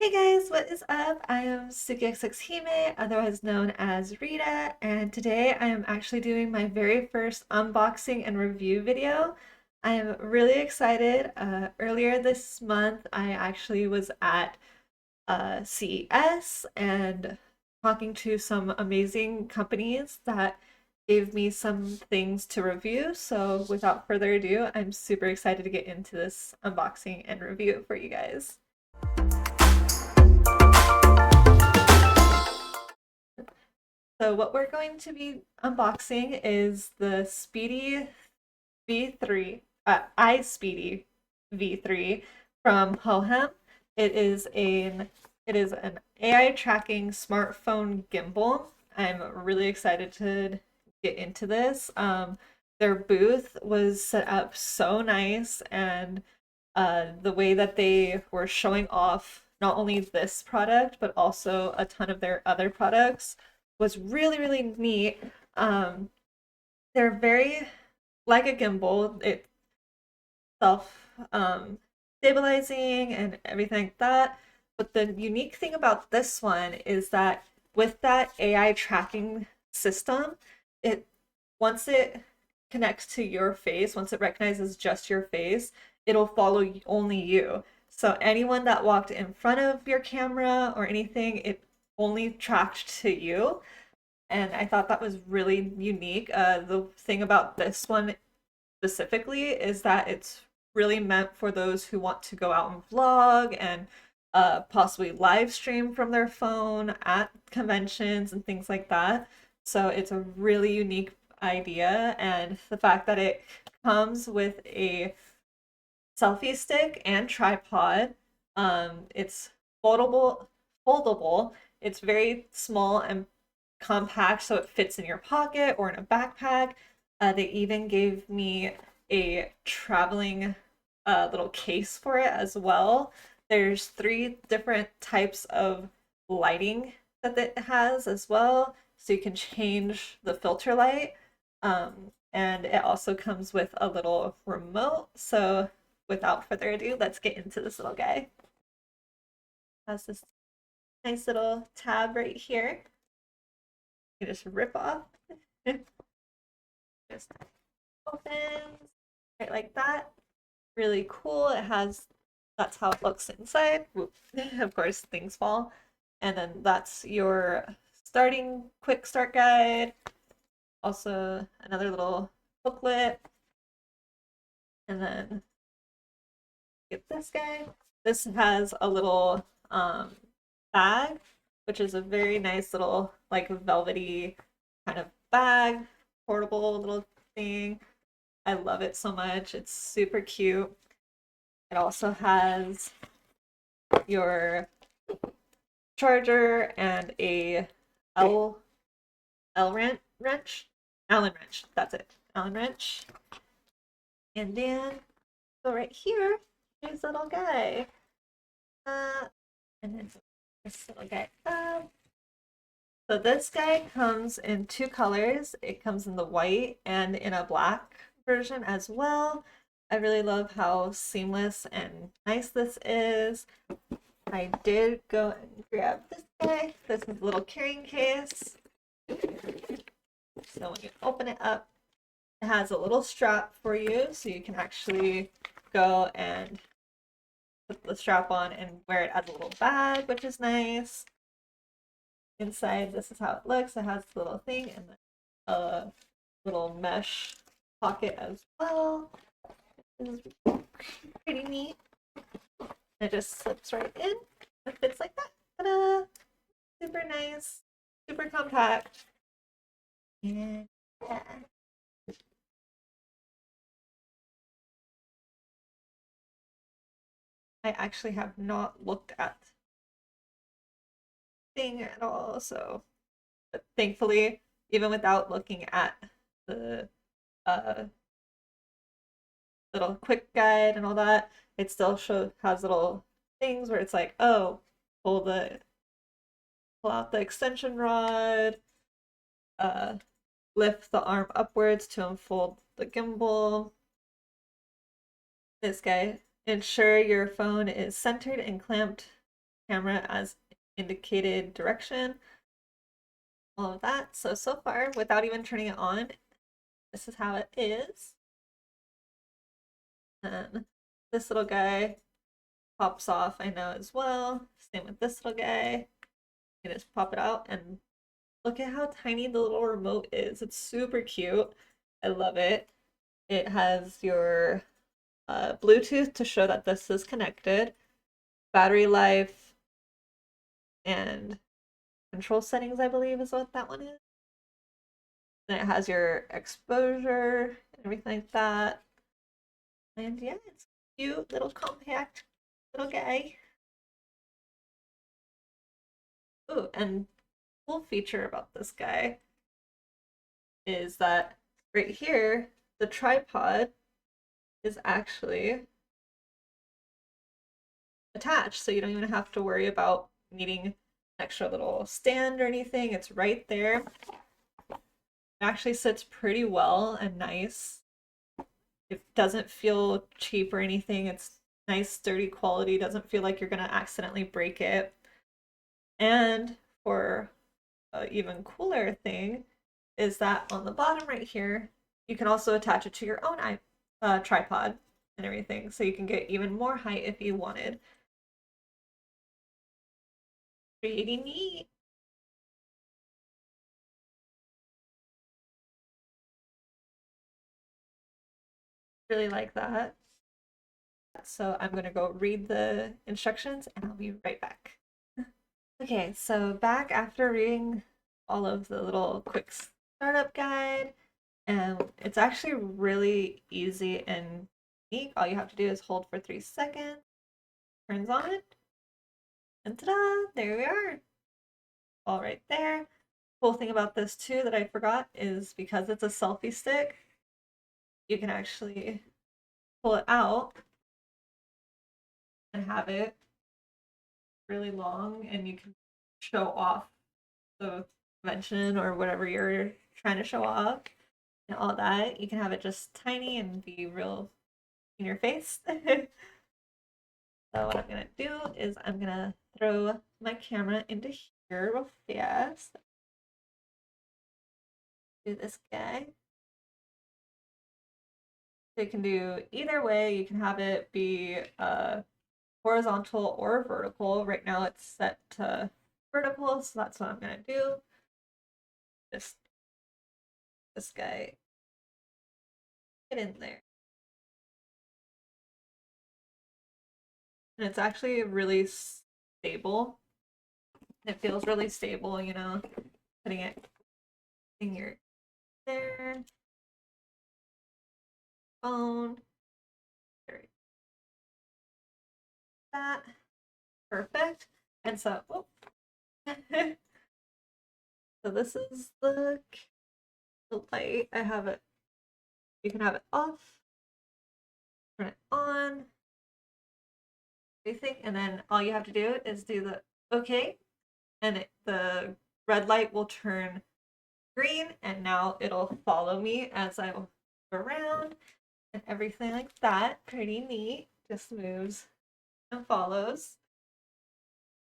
Hey guys, what is up? I am Suki Hime, otherwise known as Rita, and today I am actually doing my very first unboxing and review video. I am really excited. Earlier this month, I actually was at CES and talking to some amazing companies that gave me some things to review. So without further ado, I'm super excited to get into this unboxing and review for you guys. So what we're going to be unboxing is the Speedy V3, iSteady V3 from Hohem. It is an AI tracking smartphone gimbal. I'm really excited to get into this. Their booth was set up so nice, and the way that they were showing off not only this product but also a ton of their other products was really, really neat. Um, they're very like a gimbal. It's self stabilizing and everything like that. But the unique thing about this one is that with that AI tracking system, it once it connects to your face, once it recognizes just your face, it'll follow only you. So anyone that walked in front of your camera or anything, it only tracked to you. And I thought that was really unique. The thing about this one specifically is that it's really meant for those who want to go out and vlog and possibly live stream from their phone at conventions and things like that. So it's a really unique idea, and the fact that it comes with a selfie stick and tripod. It's foldable. It's very small and compact, so it fits in your pocket or in a backpack. They even gave me a traveling little case for it as well. There's three different types of lighting that it has as well, so you can change the filter light. And it also comes with a little remote. So without further ado, let's get into this little guy. It has this nice little tab right here. You just rip off. Just opens right like that. Really cool. That's how it looks inside. Of course, things fall. And then that's your quick start guide. Also, another little booklet. And then get this guy. This has a little bag, which is a very nice little like velvety kind of bag, portable little thing. I love it so much. It's super cute. It also has your charger and a L L wrench, Allen wrench. That's it, Allen wrench. And then go right here. Here's little guy. And then this little guy up. So this guy comes in two colors. It comes in the white and in a black version as well. I really love how seamless and nice this is. I did go and grab this guy. This is a little carrying case. So when you open it up, it has a little strap for you so you can actually go and put the strap on and wear it as a little bag, which is nice. Inside, this is how it looks. It has a little thing and then a little mesh pocket as well. This is pretty neat. It just slips right in. It fits like that. Ta-da! Super nice, super compact. And yeah. I actually have not looked at thing at all, so but thankfully, even without looking at the uh little quick guide and all that, it still has little things where it's like, oh, pull out the extension rod, uh, lift the arm upwards to unfold the gimbal. This guy, ensure your phone is centered and clamped camera as indicated direction, all of that. So, so far, without even turning it on, this is how it is. And this little guy pops off, I know as well. Same with this little guy. You just pop it out and look at how tiny the little remote is. It's super cute. I love it. It has your Bluetooth to show that this is connected, battery life, and control settings, I believe is what that one is. Then it has your exposure and everything like that. And yeah, it's a cute little compact little guy. Ooh, and cool feature about this guy is that right here, the tripod is actually attached, so you don't even have to worry about needing an extra little stand or anything. It's right there. It actually sits pretty well and nice. It doesn't feel cheap or anything. It's nice, sturdy quality. Doesn't feel like you're gonna accidentally break it. And for an even cooler thing is that on the bottom right here, you can also attach it to your own tripod and everything, so you can get even more height if you wanted. Pretty neat. Really like that. So I'm gonna go read the instructions and I'll be right back. Okay, so back after reading all of the little quick startup guide, and it's actually really easy and neat. All you have to do is hold for 3 seconds, turns on, and ta-da! There we are. All right there. Cool thing about this too that I forgot is because it's a selfie stick, you can actually pull it out and have it really long, and you can show off the convention or whatever you're trying to show off and all that. You can have it just tiny and be real in your face. So what I'm gonna do is I'm gonna throw my camera into here real fast. Do this guy. So you can do either way. You can have it be horizontal or vertical. Right now it's set to vertical, so that's what I'm gonna do. Just this guy, get in there. And it's actually really stable. It feels really stable, you know, putting it in your there, phone, there, that, perfect. And so, oh. So this is the light. I have it. You can have it off, turn it on, everything, and then all you have to do is do the okay, and the red light will turn green, and now it'll follow me as I move around and everything like that. Pretty neat. Just moves and follows.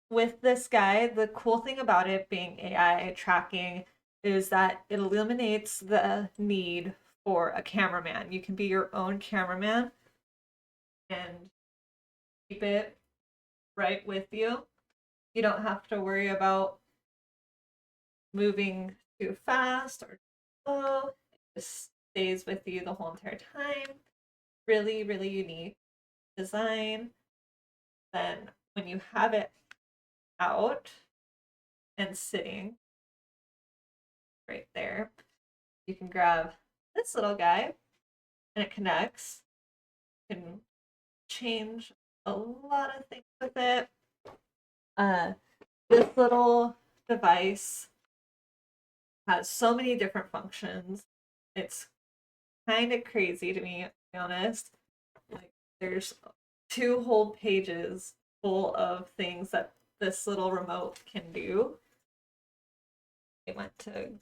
With this guy, the cool thing about it being AI tracking is that it eliminates the need for a cameraman. You can be your own cameraman and keep it right with you. You don't have to worry about moving too fast or slow. It just stays with you the whole entire time. Really, really unique design. Then when you have it out and sitting right there, you can grab this little guy and it connects. You can change a lot of things with it. Uh, this little device has so many different functions. It's kind of crazy to me, to be honest. Like, there's 2 whole pages full of things that this little remote can do. It went to green.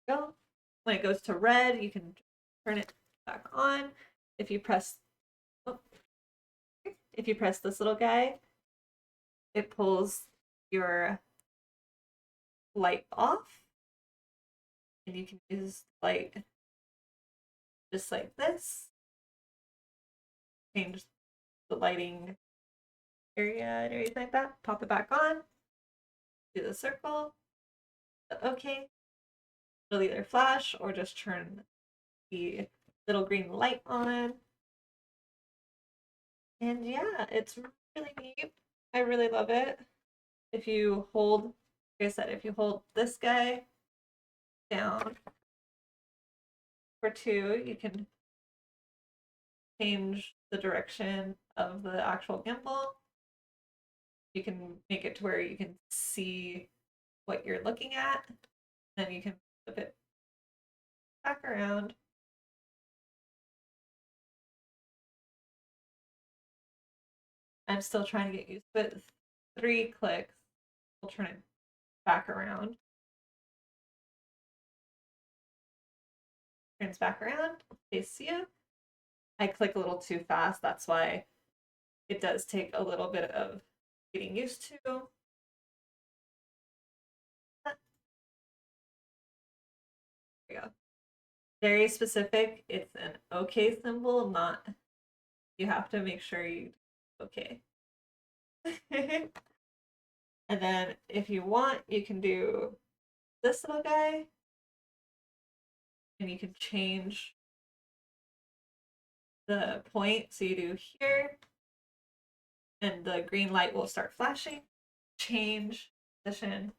Go. When it goes to red, you can turn it back on. If you press, oh, if you press this little guy, it pulls your light off, and you can use light just like this. Change the lighting area and everything like that. Pop it back on. Do the circle. Okay. It'll either flash or just turn the little green light on. And yeah, it's really neat. I really love it. If you hold, like I said, if you hold this guy down for 2, you can change the direction of the actual gimbal. You can make it to where you can see what you're looking at. Then you can flip it back around. I'm still trying to get used to it. 3 clicks, we'll turn it back around. Turns back around, face you. I click a little too fast, that's why it does take a little bit of getting used to. There we go. Very specific. It's an OK symbol, not you have to make sure you OK. And then if you want, you can do this little guy, and you can change the point. So you do here, and the green light will start flashing. Change position.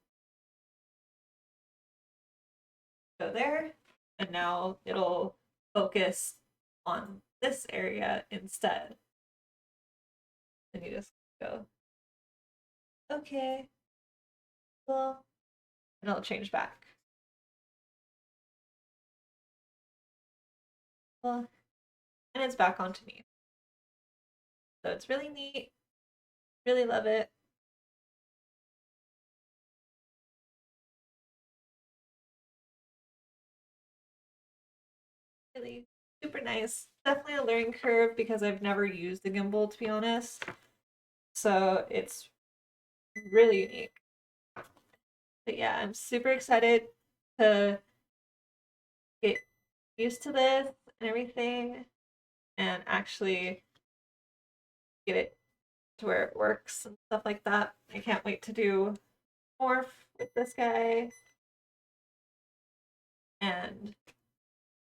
Go there, and now it'll focus on this area instead. And you just go, okay, well, and it'll change back. Well, and it's back onto me. So it's really neat. Really love it. Really super nice. Definitely a learning curve because I've never used the gimbal, to be honest. So it's really unique. But yeah, I'm super excited to get used to this and everything and actually get it to where it works and stuff like that. I can't wait to do more with this guy and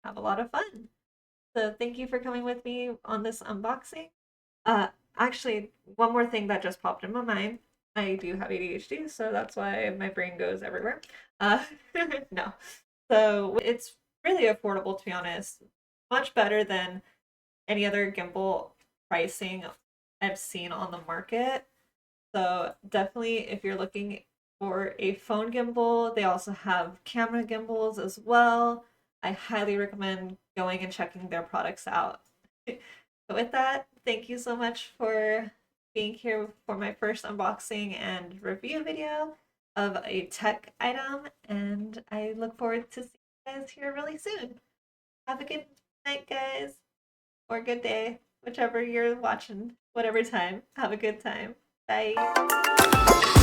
have a lot of fun. So thank you for coming with me on this unboxing. Uh, Actually, one more thing that just popped in my mind. I do have ADHD, so that's why my brain goes everywhere. Uh, no. So it's really affordable, to be honest. Much better than any other gimbal pricing I've seen on the market. So definitely if you're looking for a phone gimbal, they also have camera gimbals as well. I highly recommend going and checking their products out. But with that, thank you so much for being here for my first unboxing and review video of a tech item, and I look forward to seeing you guys here really soon. Have a good night, guys, or good day, whichever you're watching, whatever time. Have a good time. Bye.